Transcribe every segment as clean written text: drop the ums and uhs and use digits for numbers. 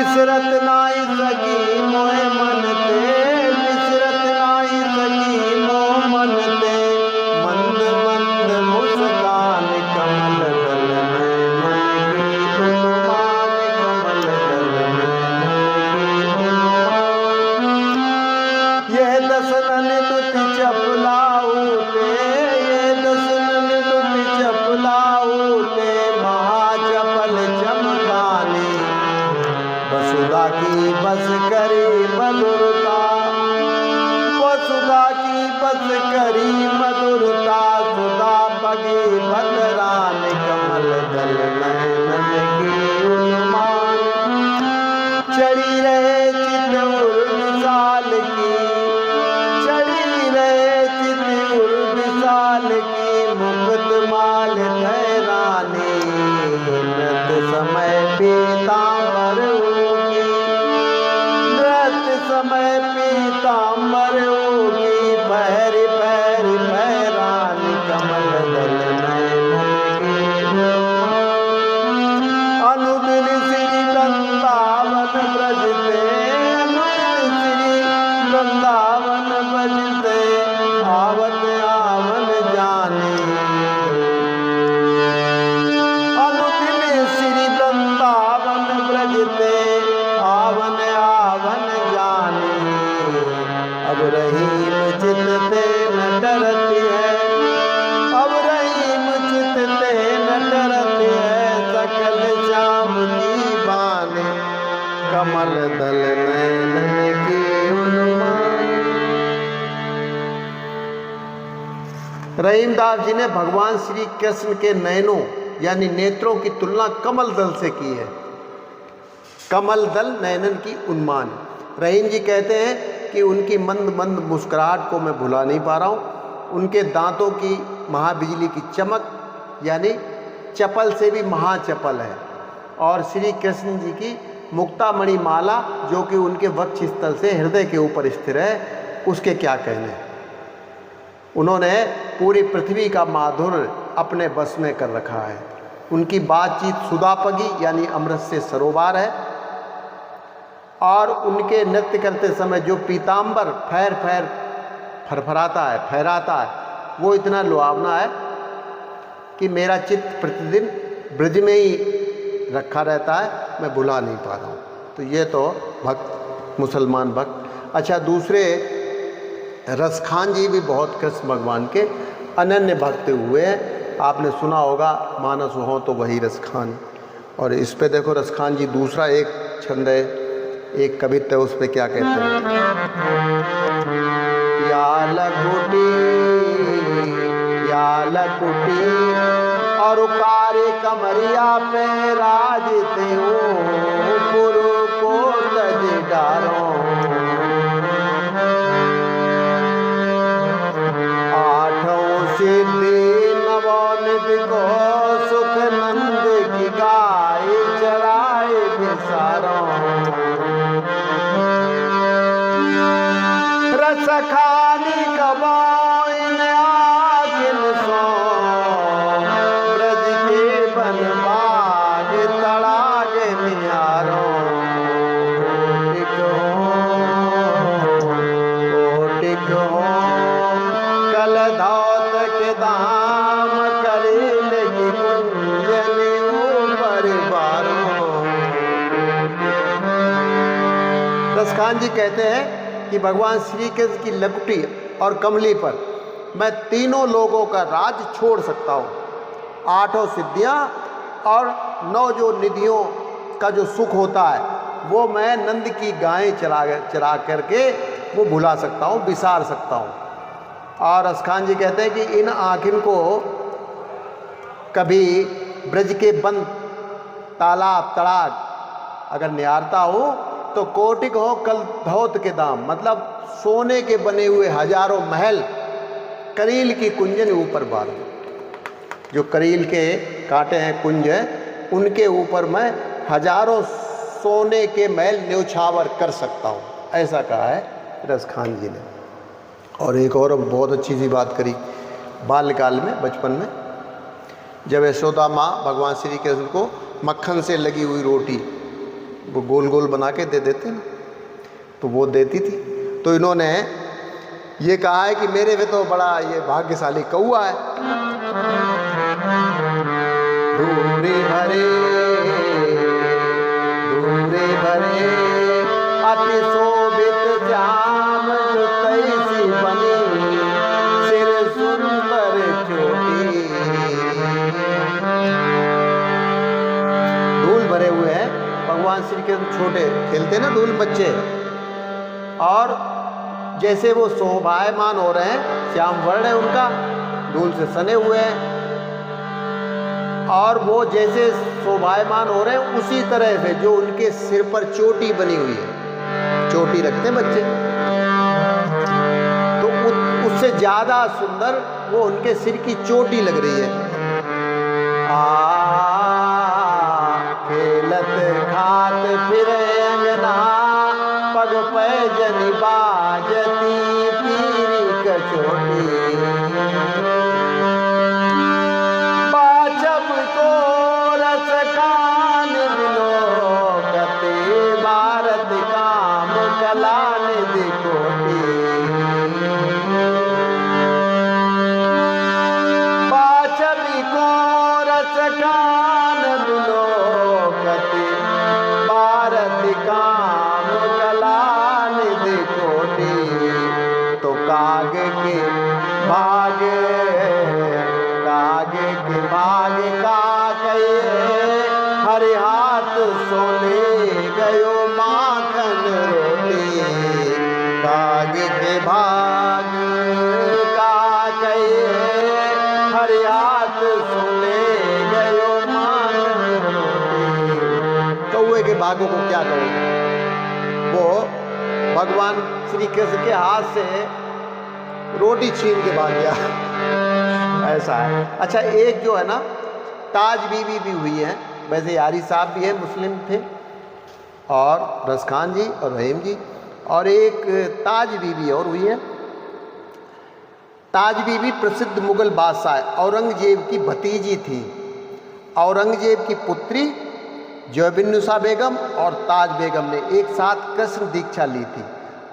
बिसरत नाई सकी मोए मन ते, बिसरत नाई सकी मोह मन ते, मंद मंद मुस्कान कमल दल में मन की उन्माद, कमल दल में मन की उन्माद। यह दसनन दुति चपलाऊते, ये दसनन दुति चपलाऊते, महाचपल चमकानी, वसुधा की बस करी मधुरता, वसुधा की बस करी मधुरता, सुधा पगी भद्रान कमल दल नैनन की उन्माद। चढ़ी रहे चित विशाल की, चढ़ी रहे चित विशाल की, मुकुट माल ठहरानी, नृत्य समय पीताम्बर होगी, नृत्य समय पीताम्बर होगी, पहरी पहरी पहरानी कमल दल नैनन की उन्माद। अनुदिन श्री वृंदावन ब्रजते, अनुदिन श्री वृंदावन बजते, आवत आवन जाने, अनुदिन श्री वृंदावन ब्रजते, आवन आवन जाने। अब रहीम चित ते न डरती है, अब रहीम चित ते न डरती है, सकल श्याम की बाने, कमल दल नैनन की उन्माद। रहीमदास जी ने भगवान श्री कृष्ण के नयनों यानी नेत्रों की तुलना कमल दल से की है। कमल दल नयनन की उन्मान। रहीम जी कहते हैं कि उनकी मंद मंद मुस्कुराहट को मैं भुला नहीं पा रहा हूँ, उनके दांतों की महाबिजली की चमक यानी चपल से भी महाचपल है, और श्री कृष्ण जी की मुक्तामणि माला जो कि उनके वक्ष स्थल से हृदय के ऊपर स्थिर है, उसके क्या कहने। उन्होंने पूरी पृथ्वी का माधुर्य अपने बस में कर रखा है। उनकी बातचीत सुधापगी यानी अमृत से सरोबार है, और उनके नृत्य करते समय जो पीताम्बर फैर फैर फरफराता है, फहराता है, वो इतना लुभावना है कि मेरा चित्त प्रतिदिन ब्रज में ही रखा रहता है, मैं भुला नहीं पा रहा हूँ। तो ये तो भक्त, मुसलमान भक्त। अच्छा, दूसरे रसखान जी भी बहुत कृष्ण भगवान के अनन्य भक्त हुए हैं। आपने सुना होगा, मानस हो तो वही रसखान। और इस पे देखो रसखान जी दूसरा एक छंद है, एक कविता है, उस पे क्या कहते हैं। या लकुटी और कार्य कमरिया पे राजते हो, पुरु को तज डारो, आठों सिद्धि नवोनिधि को सुख नंद की गाय चराए बिसारो, रसखानी कबाइन आखिन सो, ब्रज के बनबाग तड़ाग नियारो, टिको कल धौत के दाम करेल की कुंजनी ऊपर बारो। रसखान जी कहते हैं कि भगवान श्री कृष्ण की लकुटी और कमली पर मैं तीनों लोगों का राज छोड़ सकता हूँ। आठों सिद्धियाँ और 9 जो निधियों का जो सुख होता है वो मैं नंद की गायें चरा करके वो भुला सकता हूँ, बिसार सकता हूँ। और रसखान जी कहते हैं कि इन आँखिन को कभी ब्रज के बंद तालाब तड़ाग अगर निहारता हो तो कोटिक हो कल धौत के दाम, मतलब सोने के बने हुए हजारों महल करील की कुंजन ऊपर बार, जो करील के कांटे हैं कुंज हैं, उनके ऊपर मैं हजारों सोने के महल न्योछावर कर सकता हूँ, ऐसा कहा है रसखान जी ने। और एक और बहुत अच्छी सी बात करी बाल्यकाल में, बचपन में, जब यशोदा माँ भगवान श्री कृष्ण को मक्खन से लगी हुई रोटी वो गोल गोल बना के दे देते ना, तो वो देती थी। तो इन्होंने ये कहा है कि मेरे में तो बड़ा ये भाग्यशाली कौआ है। धूरे भरे अति शोभित श्याम जो तैसी बनी, सिर सुंदर चोटी। धूल भरे हुए हैं भगवान श्री कृष्ण, छोटे खेलते ना धूल बच्चे, और जैसे वो शोभायमान हो रहे हैं, श्याम वर्ण है उनका, धूल से सने हुए हैं, और वो जैसे शोभायमान हो रहे हैं उसी तरह से जो उनके सिर पर चोटी बनी हुई है, चोटी रखते हैं बच्चे, तो उससे ज्यादा सुंदर वो उनके सिर की चोटी लग रही है। खेलत खात फिर अंगना, पग पैजनी बाजती पीरी कचोटी। बाजब को रस कान विलोकते, भारत काम कलान दिकोटी। बाजब को रस कान विलोकते, भारत काम कलान दिकोटी। तो काग के भाग का कहे, हरे हाथ सोने गयो माखन रोटी। काग के भाग का कहे, हरे हाथ सोने गयो माखन रोटी। कौए के भागों को क्या कहो, वो भगवान श्री कृष्ण के हाथ से रोटी छीन के भाग गया, ऐसा है। अच्छा, एक जो है ना ताज बीबी भी हुई है, वैसे यारी साहब भी है, मुस्लिम थे, और रस खान जी और रहीम जी, और एक ताज बीबी और हुई है। ताज बीबी प्रसिद्ध मुगल बादशाह औरंगजेब की भतीजी थी। औरंगजेब की पुत्री ज़ुबैनुसा बेगम और ताज बेगम ने एक साथ कृष्ण दीक्षा ली थी,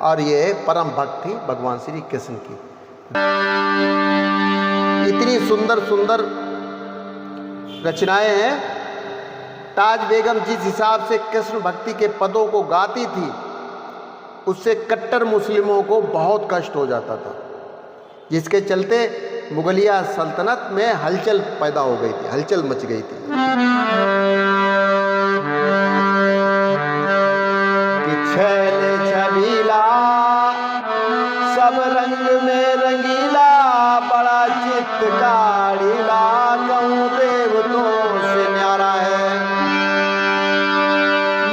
और ये परम भक्त थी भगवान श्री कृष्ण की। इतनी सुंदर सुंदर रचनाएं हैं। ताज बेगम जिस हिसाब से कृष्ण भक्ति के पदों को गाती थी, उससे कट्टर मुस्लिमों को बहुत कष्ट हो जाता था, जिसके चलते मुगलिया सल्तनत में हलचल पैदा हो गई थी, हलचल मच गई थी। कि छैल छबीला सब रंग में रंगीला, बड़ा चित्तकारीला, कहूँ देवतों से न्यारा है।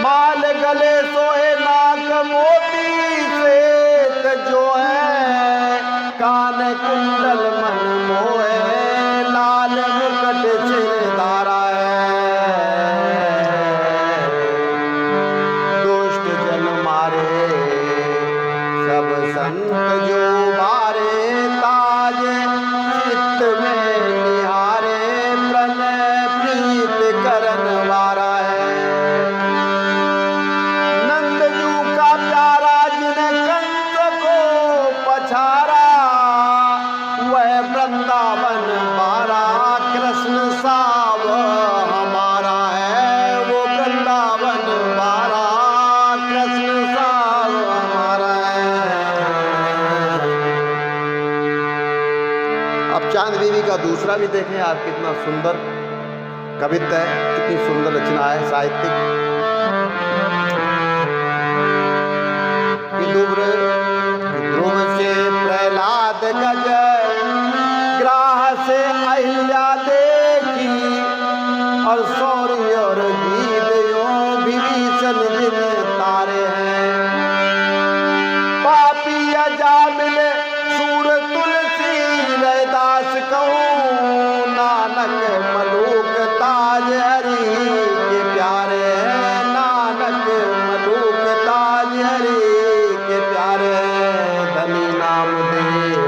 माल गले सोहे नाक मोती से जो है, कान कुंडल मन मोहे, लाल मुकुट सिर धारा है। दुष्ट जन मारे सब संत जो बारे, ताज चित्त में निहारे, प्रणय प्रीत करन वारा है। नंदजू का प्यारा जिने कंस को पछारा, वह वृंदावन बारा, कृष्ण साव हमारा है। वो वृंदावन बारा, कृष्ण साव हमारा है। अब चांद बीवी का दूसरा भी देखें आप, कितना सुंदर कवित्व है, कितनी सुंदर रचना है साहित्यिक। ध्रुव से प्रहलाद गज, ग्राह से अहिल्या देखी, और सौर्य और गीत यो विभीषण दिन तारे हैं। पापी अजामिल सूर तुलसी रैदास कहूँ, नानक मलूक ताज हरि के प्यारे हैं। नानक मलूक ताज हरि के प्यारे हैं। धनी नाम देव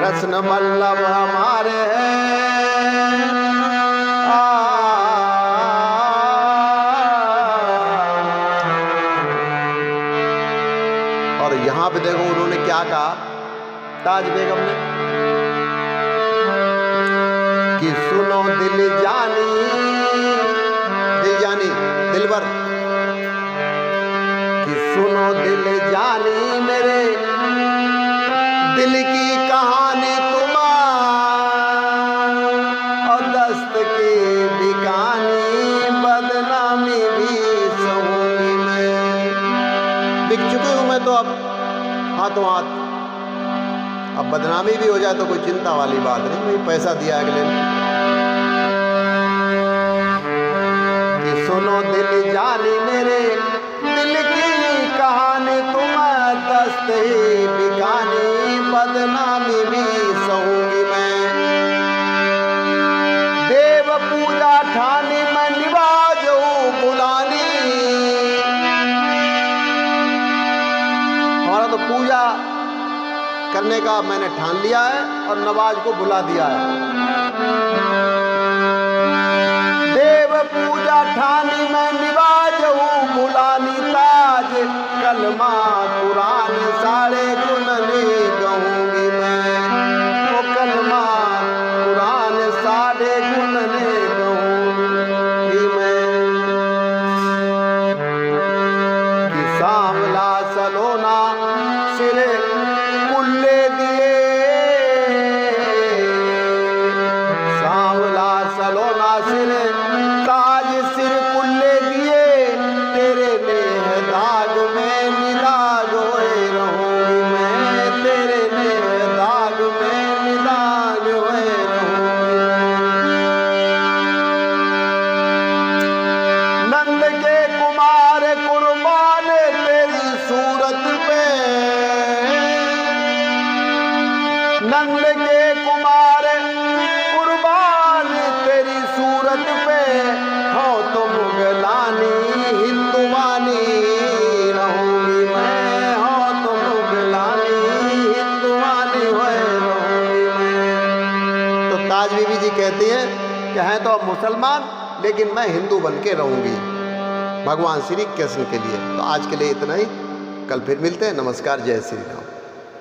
कृष्ण वल्लभ हमारे हैं। और यहां पे देखो उन्होंने क्या कहा ताज बेगम ने कि सुनो दिल जानी, दिल जानी दिलबर, कि सुनो दिल जानी मेरे दिल की कहानी और दस्त की भी कहानी, बदनामी भी सहूंगी मैं। बिक चुकी हूं मैं तो अब हाथों हाथ, अब बदनामी भी हो जाए तो कोई चिंता वाली बात नहीं, भाई पैसा दिया अगले ने। कि सुनो दिल जानी मेरे दिल की कहानी, दस्त ही भी कहानी, बदनामी भी सहूंगी मैं। देव पूजा ठानी मैं निभाजू बुलानी, हमारा तो पूजा करने का मैंने ठान लिया है और नवाज को बुला दिया है। देव पूजा ठानी मैं निभाजू बुलानी, ताज कलमा कुरान सारे गुनने गाऊंगी मैं। वो कलमा कुरान सारे गुनने गाऊंगी मैं। कि सांवला सलोना सिर कुल्ले दिए, सांवला सलोना सिर ताज सिर कुल्ले दिए, तेरे नेह दाग में निदाग हुए रहूंगी मैं, तेरे नेह दाग में निदाग हुए रहूंगी मैं। नंद के कुमार कुर्बान तेरी सूरत पे, नंद के कुमार कुर्बान तेरी सूरत पे, हो तो मुगलानी हिंदुवानी रहूंगी मैं, हो तो मुगलानी हिंदुवानी रहूंगी मैं। तो ताज बीबी जी कहती हैं कि हैं तो अब मुसलमान लेकिन मैं हिंदू बन के रहूंगी भगवान श्री कृष्ण के लिए। तो आज के लिए इतना ही, कल फिर मिलते हैं। नमस्कार, जय श्री राम।